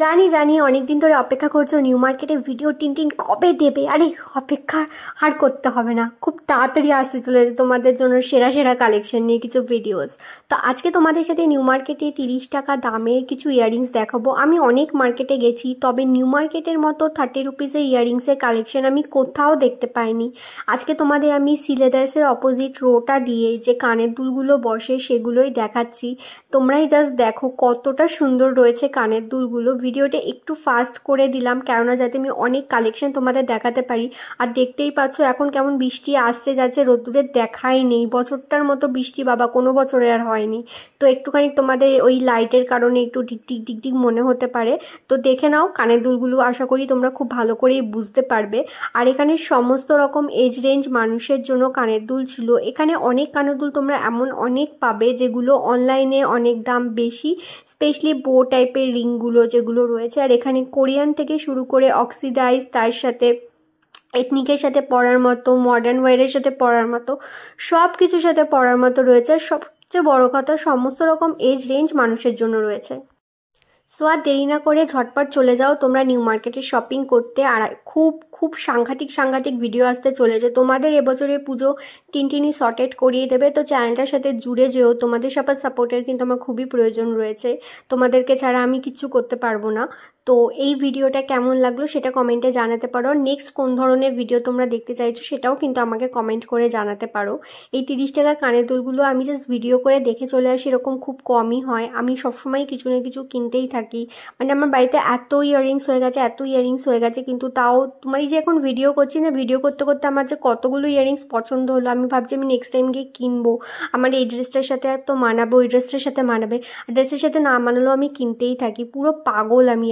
জানি জানি অনেকদিন ধরে অপেক্ষা করছো নিউ মার্কেটে ভিডিও টিন কবে দেবে। আরে অপেক্ষা আর করতে হবে না, খুব তাড়াতাড়ি আসতে চলেছে তোমাদের জন্য সেরা সেরা কালেকশন নিয়ে কিছু ভিডিওস। তো আজকে তোমাদের সাথে নিউ মার্কেটে 30 টাকা দামের কিছু ইয়াররিংস দেখাবো। আমি অনেক মার্কেটে গেছি, তবে নিউ মার্কেটের মতো 30 রুপিসের ইয়াররিংসের কালেকশন আমি কোথাও দেখতে পাইনি। আজকে তোমাদের আমি সি লেদার্সের অপোজিট রোটা দিয়ে যে কানের দুলগুলো বসে সেগুলোই দেখাচ্ছি। তোমরাই জাস্ট দেখো কতটা সুন্দর রয়েছে কানের দুলগুলো। ভিডিওটা একটু ফাস্ট করে দিলাম কেননা যাতে আমি অনেক কালেকশন তোমাদের দেখাতে পারি। আর দেখতেই পাচ্ছ এখন কেমন বৃষ্টি আসছে যাচ্ছে, রোদ্দুরের দেখাই নেই। বছরটার মতো বৃষ্টি বাবা কোনো বছরে আর হয়নি। তো একটুখানি তোমাদের ওই লাইটের কারণে একটু টিকটিক মনে হতে পারে। তো দেখে নাও কানের দুলগুলো, আশা করি তোমরা খুব ভালো করেই বুঝতে পারবে। আর এখানে সমস্ত রকম এজ রেঞ্জ মানুষের জন্য কানের দুল ছিল। এখানে অনেক কানের দুল তোমরা এমন অনেক পাবে যেগুলো অনলাইনে অনেক দাম বেশি, স্পেশালি বো টাইপের রিংগুলো যেগুলো রয়েছে। আর এখানে কোরিয়ান থেকে শুরু করে অক্সিডাইজ, তার সাথে এথনিকের সাথে পরার মতো, মডার্ন ওয়্যারের সাথে পরার মতো, সব কিছুর সাথে পরার মতো রয়েছে। আর সবচেয়ে বড় কথা, সমস্ত রকম এজ রেঞ্জ মানুষের জন্য রয়েছে। সো আর দেরি না করে ঝটপট চলে যাও তোমরা নিউ মার্কেটে শপিং করতে। আর খুব খুব সাংঘাতিক ভিডিও আসতে চলেছে। তোমাদের এবছরের পুজো টিনটিনি সর্টেড করিয়ে দেবে। তো চ্যানেলটার সাথে জুড়ে যেও, তোমাদের সবার সাপোর্টের কিন্তু আমার খুবই প্রয়োজন রয়েছে। তোমাদেরকে ছাড়া আমি কিচ্ছু করতে পারবো না। তো এই ভিডিওটা কেমন লাগলো সেটা কমেন্টে জানাতে পারো। নেক্সট কোন ধরনের ভিডিও তোমরা দেখতে চাইছো সেটাও কিন্তু আমাকে কমেন্ট করে জানাতে পারো। এই 30 টাকা কানের দুলগুলো আমি জাস্ট ভিডিও করে দেখে চলে আসি, এরকম খুব কমই হয়। আমি সবসময় কিছু না কিছু কিনতেই থাকি। মানে আমার বাড়িতে এত ইয়াররিংস হয়ে গেছে, কিন্তু তাও তোমার এই যে এখন ভিডিও করছি না, ভিডিও করতে করতে আমার যে কতগুলো ইয়াররিংস পছন্দ হলো, আমি ভাবছি আমি নেক্সট টাইম গিয়ে কিনবো। আমার এই ড্রেসটার সাথে তো মানাবে, ওই ড্রেসটার সাথে মানাবে, ড্রেসের সাথে না মানালেও আমি কিনতেই থাকি। পুরো পাগল আমি।